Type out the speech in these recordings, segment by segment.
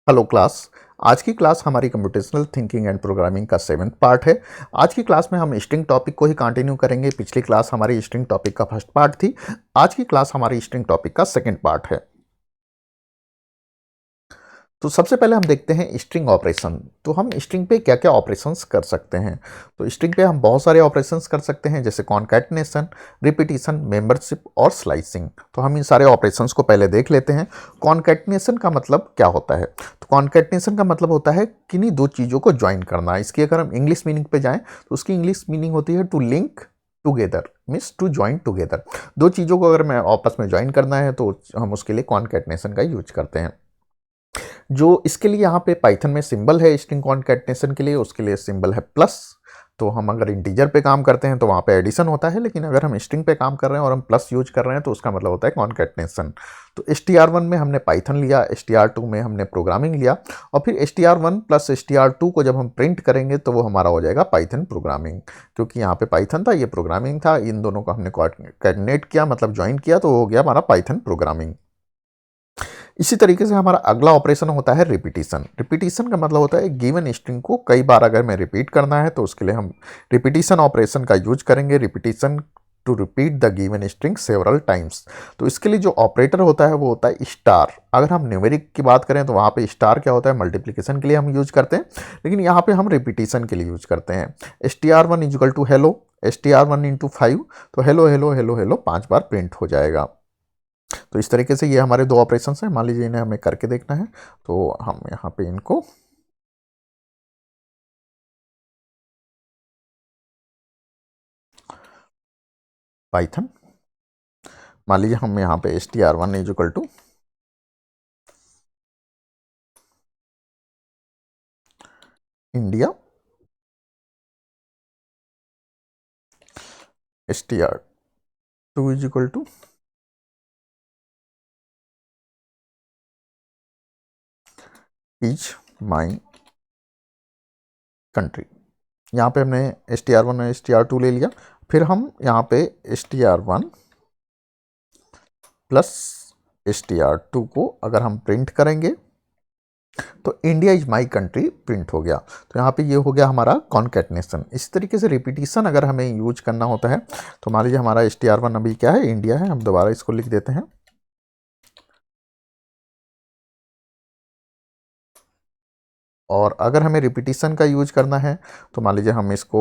Hello class. आज की class हमारी कंप्यूटेशनल थिंकिंग एंड प्रोग्रामिंग का 7th पार्ट है। आज की क्लास में हम स्ट्रिंग टॉपिक को ही कंटिन्यू करेंगे। पिछली क्लास हमारी स्ट्रिंग टॉपिक का फर्स्ट पार्ट थी। आज की क्लास हमारी स्ट्रिंग टॉपिक का सेकंड पार्ट है। तो सबसे पहले हम देखते हैं स्ट्रिंग ऑपरेशन। तो हम स्ट्रिंग पे क्या क्या ऑपरेशंस कर सकते हैं। तो स्ट्रिंग पे हम बहुत सारे ऑपरेशंस कर सकते हैं, जैसे कॉन्कैटिनेशन, रिपीटिशन, मेंबरशिप और स्लाइसिंग। तो हम इन सारे ऑपरेशंस को पहले देख लेते हैं। कॉन्कैटिनेशन का मतलब क्या होता है। तो कॉन्कैटिनेशन का मतलब होता है किन्हीं दो चीज़ों को ज्वाइन करना। इसकी अगर हम इंग्लिश मीनिंग पे जाएँ तो उसकी इंग्लिश मीनिंग होती है to link together, means to join together. दो चीज़ों को अगर मैं आपस में ज्वाइन करना है तो हम उसके लिए कॉन्कैटिनेशन का यूज करते हैं। जो इसके लिए यहाँ पे पाइथन में सिंबल है स्ट्रिंग कॉन्कैटिनेशन के लिए, उसके लिए सिंबल है प्लस। तो हम अगर इंटीजर पे काम करते हैं तो वहाँ पे एडिशन होता है, लेकिन अगर हम स्ट्रिंग पे काम कर रहे हैं और हम प्लस यूज कर रहे हैं तो उसका मतलब होता है कॉन्कैटिनेशन। तो str1 में हमने पाइथन लिया, str2 में हमने प्रोग्रामिंग लिया, और फिर str1 प्लस str2 को जब हम प्रिंट करेंगे तो वो हमारा हो जाएगा पाइथन प्रोग्रामिंग। क्योंकि यहाँ पे पाइथन था, ये प्रोग्रामिंग था, इन दोनों को हमने कॉर्डिनेट किया, मतलब ज्वाइन किया, तो हो गया हमारा पाइथन प्रोग्रामिंग। इसी तरीके से हमारा अगला ऑपरेशन होता है रिपीटिशन। रिपीटिशन का मतलब होता है गिवन स्ट्रिंग को कई बार अगर मैं रिपीट करना है तो उसके लिए हम रिपीटिशन ऑपरेशन का यूज करेंगे। Repetition to repeat the given string several times. तो इसके लिए जो ऑपरेटर होता है वो होता है स्टार। अगर हम न्यूमेरिक की बात करें तो वहाँ पे स्टार क्या होता है, मल्टीप्लिकेशन के लिए हम यूज करते हैं, लेकिन यहाँ पे हम रिपीटिशन के लिए यूज करते हैं। str1 is equal to hello, str1 into 5, तो हेलो हेलो हेलो हेलो 5 बार प्रिंट हो जाएगा। तो इस तरीके से ये हमारे दो ऑपरेशन हैं। मान लीजिए इन्हें हमें करके देखना है, तो हम यहाँ पे इनको पाइथन, मान लीजिए हम यहाँ पे str1 is equal to India, str2 is equal to is my country. यहाँ पे हमने str1 और str2 ले लिया। फिर हम यहाँ पे str1 प्लस str2 को अगर हम प्रिंट करेंगे तो India is my country print हो गया। तो यहाँ पे ये हो गया हमारा कॉन्कैटिनेशन। इस तरीके से रिपीटिशन अगर हमें यूज करना होता है तो मान लीजिए हमारा str1 अभी क्या है, इंडिया है, हम दोबारा इसको लिख देते हैं। और अगर हमें रिपीटिशन का यूज करना है तो मान लीजिए हम इसको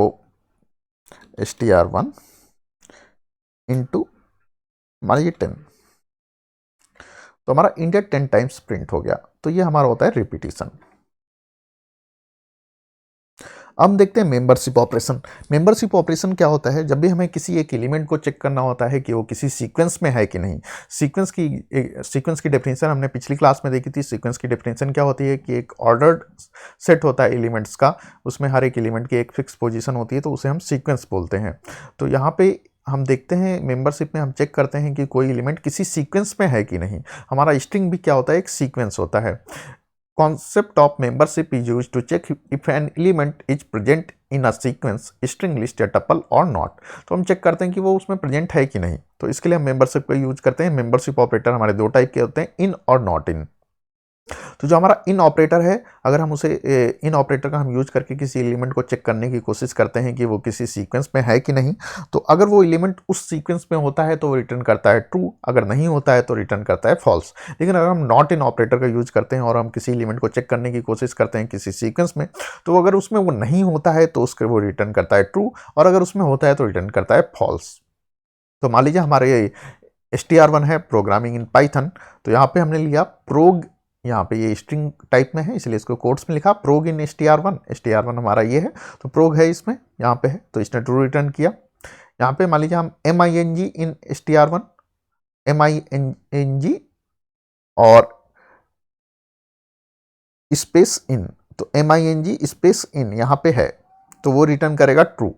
str1 इंटू मान लीजिए 10, तो हमारा इंडिया 10 टाइम्स प्रिंट हो गया। तो ये हमारा होता है रिपीटिशन। अब हम देखते हैं मेंबरशिप ऑपरेशन। मेंबरशिप ऑपरेशन क्या होता है, जब भी हमें किसी एक एलिमेंट को चेक करना होता है कि वो किसी सीक्वेंस में है कि नहीं। सीक्वेंस की डेफिनेशन हमने पिछली क्लास में देखी थी। सीक्वेंस की डेफिनेशन क्या होती है कि एक ऑर्डर्ड सेट होता है एलिमेंट्स का, उसमें हर एक एलिमेंट की एक फिक्स पोजीशन होती है, तो उसे हम सीक्वेंस बोलते हैं। तो यहाँ पे हम देखते हैं मेंबरशिप में हम चेक करते हैं कि कोई एलिमेंट किसी सीक्वेंस में है कि नहीं। हमारा स्ट्रिंग भी क्या होता है, एक सीक्वेंस होता है। Concept of membership is used to check if an element is present in a sequence, string list या tuple or not। तो हम चेक करते हैं कि वो उसमें प्रेजेंट है कि नहीं। तो इसके लिए हम मेंबरशिप का यूज करते हैं। मेंबरशिप ऑपरेटर हमारे दो टाइप के होते हैं, इन और नॉट इन। तो जो हमारा इन ऑपरेटर है, अगर हम उसे इन ऑपरेटर का हम यूज करके किसी एलिमेंट को चेक करने की कोशिश करते हैं कि वो किसी सीक्वेंस में है कि नहीं, तो अगर वो एलिमेंट उस सीक्वेंस में होता है तो वो रिटर्न करता है ट्रू, अगर नहीं होता है तो रिटर्न करता है फॉल्स। लेकिन अगर हम नॉट इन ऑपरेटर का यूज करते हैं और हम किसी एलिमेंट को चेक करने की कोशिश करते हैं किसी सीक्वेंस में, तो अगर उसमें वो नहीं होता है तो उसके वो रिटर्न करता है ट्रू, और अगर उसमें होता है तो रिटर्न करता है फॉल्स। तो मान लीजिए हमारे str1 है प्रोग्रामिंग इन पाइथन। तो यहाँ पे हमने लिया प्रोग, यहाँ पे ये स्ट्रिंग टाइप में है इसलिए इसको कोट्स में लिखा, प्रोग इन str1। str1 हमारा ये है, तो प्रोग है इसमें, यहाँ पे है, तो इसने ट्रू रिटर्न किया। यहाँ पे मान लीजिए हम MING इन str1, MING और स्पेस इन, तो MING स्पेस इन यहाँ पे है, तो वो रिटर्न करेगा ट्रू।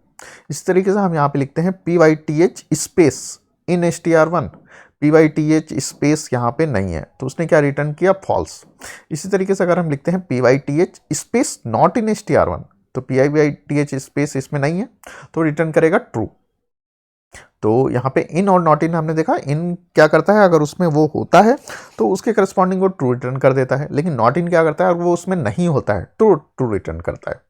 इस तरीके से हम यहाँ पे लिखते हैं PYTH space in str1, PYTH space यहाँ पे नहीं है, तो उसने क्या रिटर्न किया, फॉल्स। इसी तरीके से अगर हम लिखते हैं PYTH space not in str1, तो PYTH स्पेस इसमें नहीं है तो रिटर्न करेगा ट्रू। तो यहाँ पे इन और नॉट इन हमने देखा, इन क्या करता है, अगर उसमें वो होता है तो उसके करस्पॉन्डिंग वो ट्रू रिटर्न कर देता है, लेकिन नॉट इन क्या करता है, अगर वो उसमें नहीं होता है तो ट्रू रिटर्न करता है।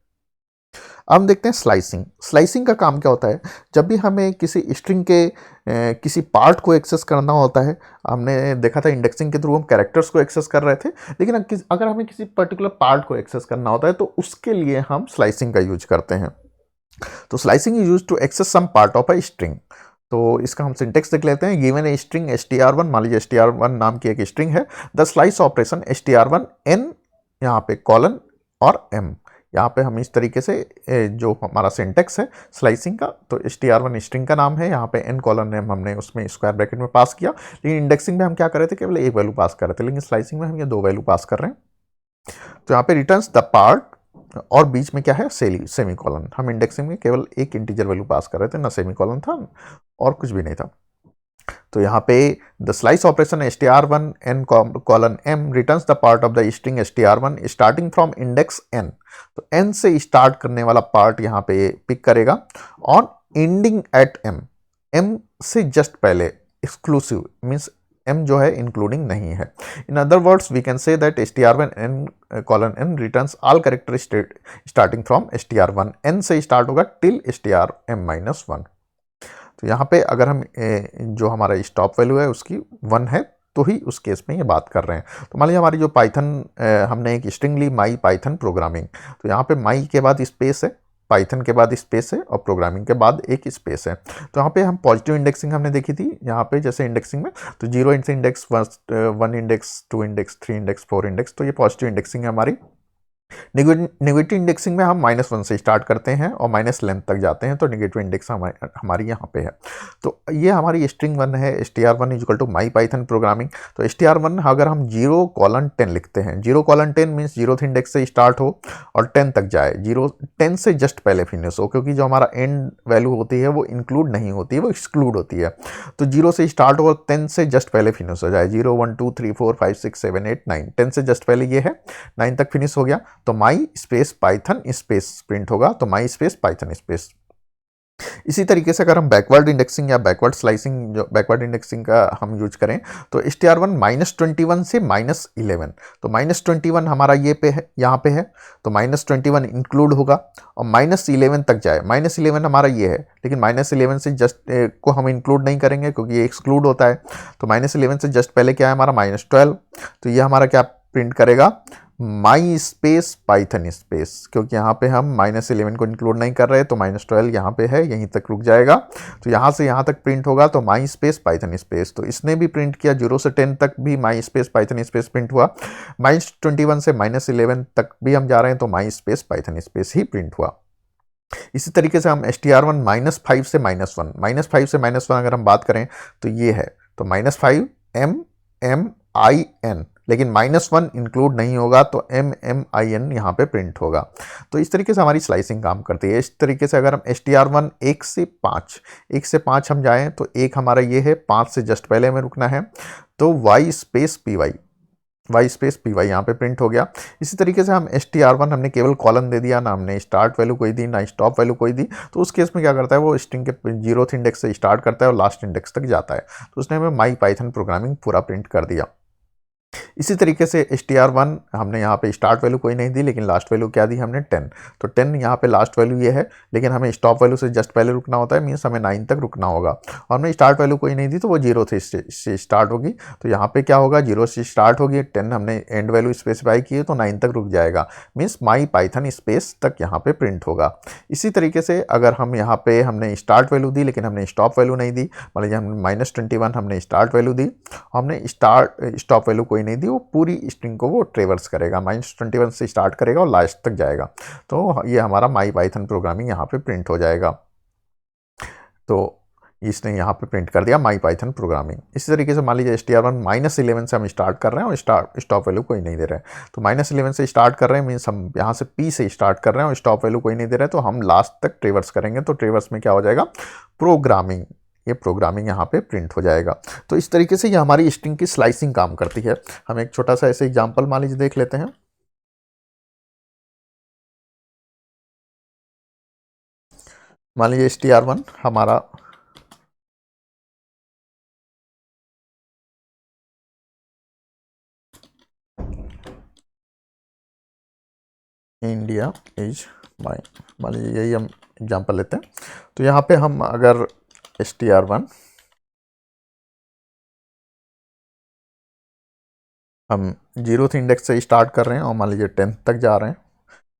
अब हम देखते हैं स्लाइसिंग। स्लाइसिंग का काम क्या होता है, जब भी हमें किसी स्ट्रिंग के किसी पार्ट को एक्सेस करना होता है, हमने देखा था इंडेक्सिंग के थ्रू हम कैरेक्टर्स को एक्सेस कर रहे थे, लेकिन अगर हमें किसी पर्टिकुलर पार्ट को एक्सेस करना होता है तो उसके लिए हम स्लाइसिंग का यूज करते हैं। तो slicing is use to access some part of a string. तो इसका हम सिंटेक्स देख लेते हैं। गिवन ए स्ट्रिंग str1, मान लीजिए str1 नाम की एक स्ट्रिंग है, the slice operation str1 n, यहाँ पे कॉलन और m। यहाँ पे हम इस तरीके से जो हमारा सिंटेक्स है स्लाइसिंग का, तो str1 स्ट्रिंग का नाम है, यहाँ पे n कॉलन m हमने उसमें स्क्वायर ब्रैकेट में पास किया, लेकिन इंडेक्सिंग में हम क्या कर रहे थे, केवल एक वैल्यू पास कर रहे थे, लेकिन स्लाइसिंग में हम ये दो वैल्यू पास कर रहे हैं। तो यहाँ पे रिटर्न्स द पार्ट, और बीच में क्या है, सेमी कॉलन। हम इंडेक्सिंग में केवल एक इंटीजर वैल्यू पास कर रहे थे, ना सेमी कॉलन था और कुछ भी नहीं था। तो यहाँ पे the slice operation str1 n colon m returns the part of the string str1 starting from index n। तो n से स्टार्ट करने वाला पार्ट यहाँ पे पिक करेगा और एंडिंग एट m, m से जस्ट पहले, एक्सक्लूसिव मीन्स m जो है इंक्लूडिंग नहीं है। In other words we can say that str1 n colon n returns all character starting from str1 n से स्टार्ट होगा टिल strm-1। तो यहाँ पे अगर हम जो हमारा स्टॉप वैल्यू है उसकी 1 है तो ही उस केस में ये बात कर रहे हैं। तो मान लीजिए हमारी जो पाइथन, हमने एक स्ट्रिंग ली माई पाइथन प्रोग्रामिंग, तो यहाँ पे माई के बाद स्पेस है, पाइथन के बाद स्पेस है और प्रोग्रामिंग के बाद एक स्पेस है। तो यहाँ पे हम पॉजिटिव इंडेक्सिंग हमने देखी थी, यहाँ पे जैसे इंडेक्सिंग में तो 0 index, 1 index, 2 index, 3 index, 4 index, तो ये पॉजिटिव इंडेक्सिंग है हमारी। नेगेटिव इंडेक्सिंग में हम -1 से स्टार्ट करते हैं और माइनस लेंथ तक जाते हैं, तो नेगेटिव इंडेक्स हमारी यहाँ पे है। तो ये हमारी स्ट्रिंग 1 है, str1 is equal to my Python programming. तो str1 अगर हम 0:10 लिखते हैं, 0:10 मीन्स 0th इंडेक्स से स्टार्ट हो और 10 तक जाए, 10 से जस्ट पहले फिनिश हो, क्योंकि जो हमारा एंड वैल्यू होती है वो इंक्लूड नहीं होती है, वो एक्सक्लूड होती है। तो 0 से स्टार्ट हो, 10 से जस्ट पहले फिनिश हो जाए, 0 1 2 3 4 5 6 7 8 9, 10 से जस्ट पहले ये है, 9 तक फिनिश हो गया, तो माई स्पेस पाइथन स्पेस प्रिंट होगा, तो माई स्पेस पाइथन स्पेस। इसी तरीके से अगर हम बैकवर्ड इंडेक्सिंग या बैकवर्ड स्लाइसिंग, जो बैकवर्ड इंडेक्सिंग का हम यूज करें, तो str1 -21 से -11, तो -21 हमारा ये पे है, यहाँ पे है, तो -21 इंक्लूड होगा और -11 तक जाए, -11 हमारा ये है, लेकिन -11 से जस्ट को हम इंक्लूड नहीं करेंगे क्योंकि ये एक्सक्लूड होता है। तो -11 से जस्ट पहले क्या है हमारा -12, तो ये हमारा क्या प्रिंट करेगा, माई स्पेस पाइथन स्पेस, क्योंकि यहाँ पे हम -11 को इंक्लूड नहीं कर रहे, तो -12 यहाँ पे है, यहीं तक रुक जाएगा। तो यहाँ से यहाँ तक प्रिंट होगा, तो माई स्पेस पाइथन स्पेस। तो इसने भी प्रिंट किया, 0 से 10 तक भी माई स्पेस पाइथन स्पेस प्रिंट हुआ, -21 से -11 तक भी हम जा रहे हैं तो माई स्पेस पाइथन स्पेस ही प्रिंट हुआ। इसी तरीके से हम str1 -5 से -1, -5 से -1 अगर हम बात करें तो ये है, तो -5 MMIN, लेकिन -1 इंक्लूड नहीं होगा, तो MMIN यहाँ पे प्रिंट होगा। तो इस तरीके से हमारी स्लाइसिंग काम करती है। इस तरीके से अगर हम str1 1 से 5 हम जाएं, तो एक हमारा ये है, 5 से जस्ट पहले हमें रुकना है, तो y स्पेस py यहाँ पे प्रिंट हो गया। इसी तरीके से हम str1 हमने केवल कॉलन दे दिया, ना हमने स्टार्ट वैल्यू कोई दी, ना स्टॉप वैल्यू कोई दी, तो उस केस में क्या करता है, वो स्ट्रिंग के 0th इंडेक्स से स्टार्ट करता है और लास्ट इंडेक्स तक जाता है। तो उसने हमें माई पाइथन प्रोग्रामिंग पूरा प्रिंट कर दिया। इसी तरीके से str1 हमने यहाँ पे स्टार्ट वैल्यू कोई नहीं दी, लेकिन लास्ट वैल्यू क्या दी हमने 10, तो 10 यहाँ पे लास्ट वैल्यू ये है, लेकिन हमें स्टॉप वैल्यू से जस्ट पहले रुकना होता है, मीन्स हमें 9 तक रुकना होगा, और हमने स्टार्ट वैल्यू कोई नहीं दी तो वो 0 से स्टार्ट होगी, तो यहाँ पे क्या होगा, 0 से स्टार्ट होगी, 10 हमने एंड वैल्यू स्पेसिफाई की है तो 9 तक रुक जाएगा, मीन्स माई पाइथन स्पेस तक यहाँ पे प्रिंट होगा। इसी तरीके से अगर हम यहाँ पे हमने स्टार्ट वैल्यू दी लेकिन हमने स्टॉप वैल्यू नहीं दी, मान लीजिए हमने -21 हमने स्टार्ट वैल्यू दी, हमने स्टॉप वैल्यू कोई नहीं दी, वो पूरी स्ट्रिंग को वो ट्रेवर्स करेगा, -21 से स्टार्ट करेगा और लास्ट तक जाएगा, तो ये हमारा माई पाइथन प्रोग्रामिंग यहाँ पे प्रिंट हो जाएगा। तो इसने यहाँ पे प्रिंट कर दिया माई पाइथन प्रोग्रामिंग। इसी तरीके से मान लीजिए str1 -11 से हम स्टार्ट कर रहे हैं और स्टॉप वैल्यू कोई नहीं दे रहे हैं, तो -11 से स्टार्ट कर रहे हैं, मीन्स हम यहाँ से p से स्टार्ट कर रहे हैं और स्टॉप वैल्यू कोई नहीं दे रहे हैं, तो हम लास्ट तक ट्रेवर्स करेंगे, तो ट्रेवर्स में क्या हो जाएगा, प्रोग्रामिंग, ये प्रोग्रामिंग यहाँ पे प्रिंट हो जाएगा। तो इस तरीके से ये हमारी स्ट्रिंग की स्लाइसिंग काम करती है। हम एक छोटा सा ऐसे एग्जांपल मान लीजिए देख लेते हैं। मान लीजिए str1 हमारा इंडिया इज माई, मान लीजिए यही हम एग्जाम्पल लेते हैं। तो यहाँ पे हम अगर str1 हम 0th इंडेक्स से स्टार्ट कर रहे हैं और मान लीजिए 10th तक जा रहे हैं,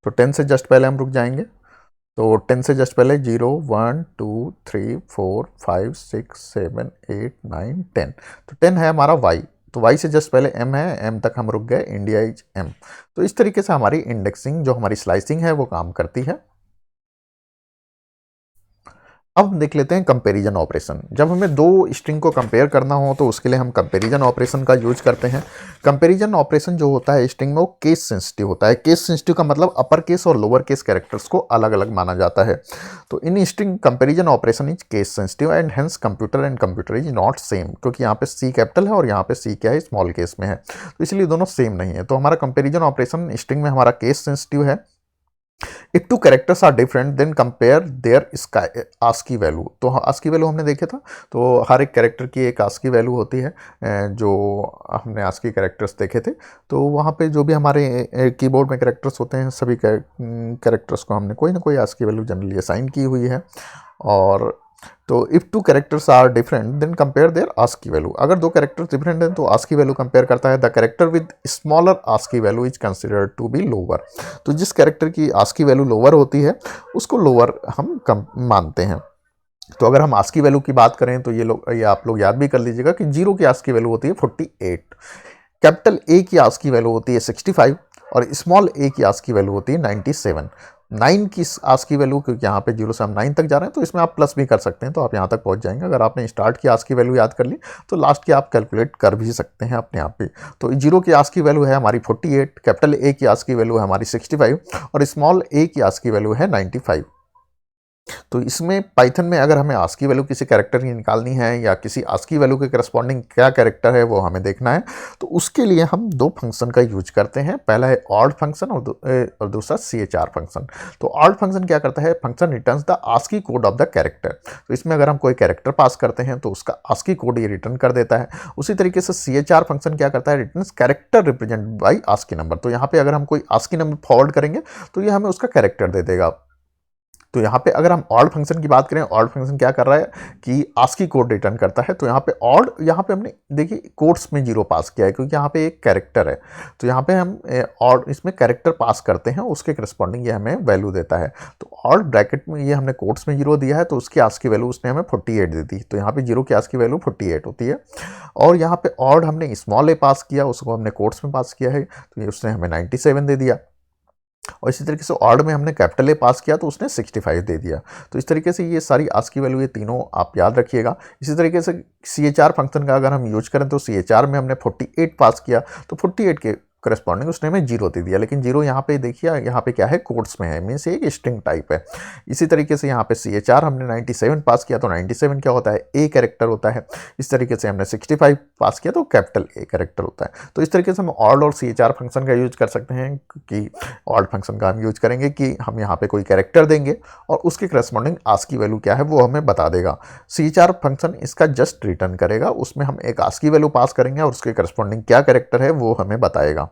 तो 10 से जस्ट पहले हम रुक जाएंगे। तो 10 से जस्ट पहले 0 1 2 3 4 5 6 7 8 9 10, तो 10 है हमारा y, तो y से जस्ट पहले m है, m तक हम रुक गए, इंडिया इज m। तो इस तरीके से हमारी इंडेक्सिंग जो हमारी स्लाइसिंग है वो काम करती है। अब हम देख लेते हैं कंपैरिजन ऑपरेशन। जब हमें दो स्ट्रिंग को कंपेयर करना हो तो उसके लिए हम कंपैरिजन ऑपरेशन का यूज करते हैं। कंपैरिजन ऑपरेशन जो होता है स्ट्रिंग में वो केस सेंसिटिव होता है। केस सेंसिटिव का मतलब अपर केस और लोअर केस कैरेक्टर्स को अलग अलग माना जाता है। तो in string comparison operation is case sensitive and hence computer and computer is not same, क्योंकि यहाँ पे सी कैपिटल है और यहाँ पे सी क्या है, स्मॉल केस में है, तो इसलिए दोनों सेम नहीं है। तो हमारा कंपेरिजन ऑपरेशन स्ट्रिंग में हमारा केस सेंसिटिव है। If two characters are different, then compare their ASCII value. तो ASCII वैल्यू हमने देखे था, तो हर एक कैरेक्टर की एक ASCII वैल्यू होती है। जो हमने ASCII कैरेक्टर्स देखे थे, तो वहाँ पे जो भी हमारे कीबोर्ड में कैरेक्टर्स होते हैं, सभी कैरेक्टर्स को हमने कोई ना कोई ASCII वैल्यू जनरली असाइन की हुई है। और तो if two characters are different then compare their ASCII value. अगर दो कैरेक्टर्स डिफरेंट हैं तो ASCII वैल्यू कंपेयर करता है। The character with smaller ASCII value is considered to be lower. तो जिस कैरेक्टर की ASCII वैल्यू लोअर होती है उसको लोअर हम कम मानते हैं। तो अगर हम ASCII वैल्यू की बात करें तो ये आप लोग याद भी कर लीजिएगा कि 0 की ASCII वैल्यू होती है 48, कैपिटल A की ASCII वैल्यू होती है 65 और स्मॉल a की ASCII वैल्यू होती है 97। 9 की ASCII वैल्यू, क्योंकि यहाँ पे 0 से हम 9 तक जा रहे हैं तो इसमें आप प्लस भी कर सकते हैं, तो आप यहाँ तक पहुँच जाएंगे। अगर आपने स्टार्ट की ASCII वैल्यू याद कर ली तो लास्ट की आप कैलकुलेट कर भी सकते हैं अपने आप भी। तो 0 की ASCII वैल्यू है हमारी 48, कैपिटल A की ASCII वैल्यू है हमारी 65 और स्मॉल a की ASCII वैल्यू है 95। तो इसमें पाइथन में अगर हमें ASCII वैल्यू किसी कैरेक्टर की निकालनी है या किसी ASCII वैल्यू के करस्पॉन्डिंग क्या कैरेक्टर है वो हमें देखना है, तो उसके लिए हम दो फंक्शन का यूज करते हैं। पहला है ऑड फंक्शन और दूसरा CHR फंक्शन। तो ऑड फंक्शन क्या करता है, function returns the ASCII code of the character. तो इसमें अगर हम कोई कैरेक्टर पास करते हैं तो उसका ASCII कोड ये रिटर्न कर देता है। उसी तरीके से CHR फंक्शन क्या करता है, returns character represent by ASCII number. तो यहाँ पे अगर हम कोई ASCII नंबर फॉरवर्ड करेंगे तो ये हमें उसका कैरेक्टर दे देगा। तो यहाँ पे अगर हम ऑड फंक्शन की बात करें, ऑड फंक्शन क्या कर रहा है कि ASCII कोड रिटर्न करता है। तो यहाँ पे ऑड, यहाँ पे हमने देखिए कोट्स में 0 पास किया है क्योंकि यहाँ पे एक कैरेक्टर है। तो यहाँ पे हम ऑड इसमें कैरेक्टर पास करते हैं, उसके करस्पॉन्डिंग ये हमें वैल्यू देता है। तो ऑड ब्रैकेट में ये हमने कोट्स में 0 दिया है तो उसकी ASCII वैल्यू उसने हमें 48 दे दी। तो यहाँ पे 0 की ASCII वैल्यू 48 होती है। और यहाँ पे ऑड हमने स्मॉल a पास किया, उसको हमने कोट्स में पास किया है, तो ये उसने हमें 97 दे दिया। और इसी तरीके से ऑड में हमने कैपिटल ए पास किया तो उसने 65 दे दिया। तो इस तरीके से ये सारी ASCII वैल्यू, ये तीनों आप याद रखिएगा। इसी तरीके से CHR फंक्शन का अगर हम यूज करें तो CHR में हमने 48 पास किया तो 48 के करस्पॉन्डिंग उसने हमें 0 दे दिया। लेकिन 0 यहाँ पे देखिए, यहाँ पे क्या है, कोड्स में है, मीन्स एक स्ट्रिंग टाइप है। इसी तरीके से यहाँ पे CHR हमने 97 पास किया तो 97 क्या होता है, ए कैरेक्टर होता है। इस तरीके से हमने 65 पास किया तो कैपिटल ए कैरेक्टर होता है। तो इस तरीके से हम ऑड और CHR फंक्शन का यूज कर सकते हैं कि ऑड फंक्शन का हम यूज करेंगे कि हम यहाँ पे कोई कैरेक्टर देंगे और उसके करस्पॉन्डिंग ASCII वैल्यू क्या है वो हमें बता देगा। CHR फंक्शन इसका जस्ट रिटर्न करेगा, उसमें हम एक ASCII वैल्यू पास करेंगे और उसके करस्पॉन्डिंग क्या कैरेक्टर है वो हमें बताएगा।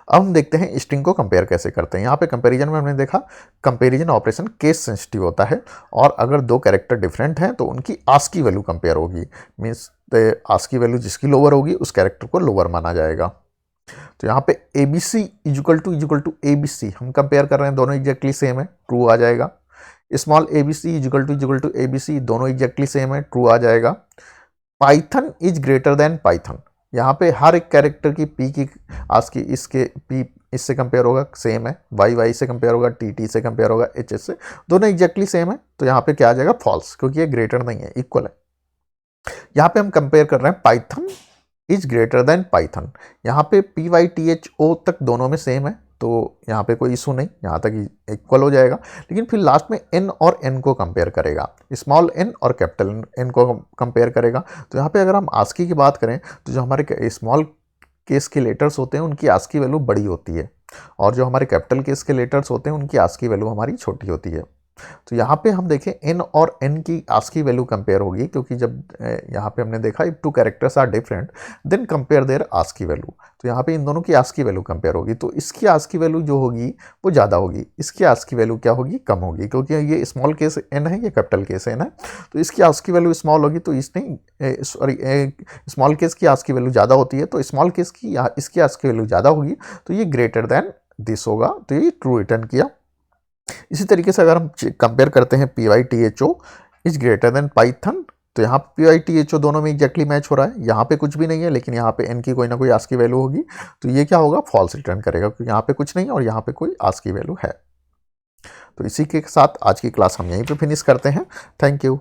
अब हम देखते हैं स्ट्रिंग को कंपेयर कैसे करते हैं। यहाँ पे कंपैरिजन में हमने देखा कंपैरिजन ऑपरेशन केस सेंसिटिव होता है और अगर दो कैरेक्टर डिफरेंट हैं तो उनकी ASCII वैल्यू कंपेयर होगी, मीन्स ASCII वैल्यू जिसकी लोअर होगी उस कैरेक्टर को लोअर माना जाएगा। तो यहाँ पे ABC इक्वल टू ABC हम कंपेयर कर रहे हैं, दोनों एग्जैक्टली सेम है, ट्रू आ जाएगा। Small ABC equal to ABC दोनों एग्जैक्टली सेम है, ट्रू आ जाएगा। Python is greater than Python, यहाँ पे हर एक कैरेक्टर की पी की ASCII इसके पी इससे कंपेयर होगा, सेम है। वाई से कंपेयर होगा, टी से कंपेयर होगा, एच से, दोनों एग्जैक्टली सेम है। तो यहाँ पे क्या आ जाएगा, फॉल्स, क्योंकि ये ग्रेटर नहीं है, इक्वल है। यहाँ पे हम कंपेयर कर रहे हैं Python is greater than Python, यहाँ पे PYTHO तक दोनों में सेम है तो यहाँ पे कोई इशू नहीं, यहाँ तक इक्वल हो जाएगा। लेकिन फिर लास्ट में n और n को कंपेयर करेगा, स्मॉल n और कैपिटल n को कंपेयर करेगा। तो यहाँ पे अगर हम ASCII की बात करें तो जो हमारे स्मॉल केस के लेटर्स होते हैं उनकी ASCII वैल्यू बड़ी होती है और जो हमारे कैपिटल केस के लेटर्स होते हैं उनकी ASCII वैल्यू हमारी छोटी होती है। तो यहाँ पे हम देखें n और n की ASCII वैल्यू कंपेयर होगी, क्योंकि जब यहाँ पे हमने देखा if two characters are different then compare their ASCII value. तो यहाँ पे इन दोनों की ASCII वैल्यू कंपेयर होगी, तो इसकी ASCII वैल्यू जो होगी वो ज़्यादा होगी, इसकी ASCII वैल्यू क्या होगी, कम होगी, क्योंकि ये स्मॉल केस n है, ये कैपिटल केस n है। तो इसकी ASCII वैल्यू स्मॉल होगी, तो इसने सॉरी स्मॉल केस की ASCII वैल्यू ज़्यादा होती है, तो स्मॉल केस की इसकी ASCII वैल्यू ज़्यादा होगी, तो ये ग्रेटर देन दिस होगा, तो ये ट्रू रिटर्न किया। इसी तरीके से अगर हम कंपेयर करते हैं PyTHO is greater than Python, तो यहाँ पे PyTHO दोनों में एग्जैक्टली मैच हो रहा है, यहाँ पे कुछ भी नहीं है, लेकिन यहाँ पे n की कोई ना कोई ASCII वैल्यू होगी, तो ये क्या होगा, फॉल्स रिटर्न करेगा, क्योंकि यहाँ पे कुछ नहीं है और यहाँ पे कोई ASCII वैल्यू है। तो इसी के साथ आज की क्लास हम यहीं पे फिनिश करते हैं। Thank you.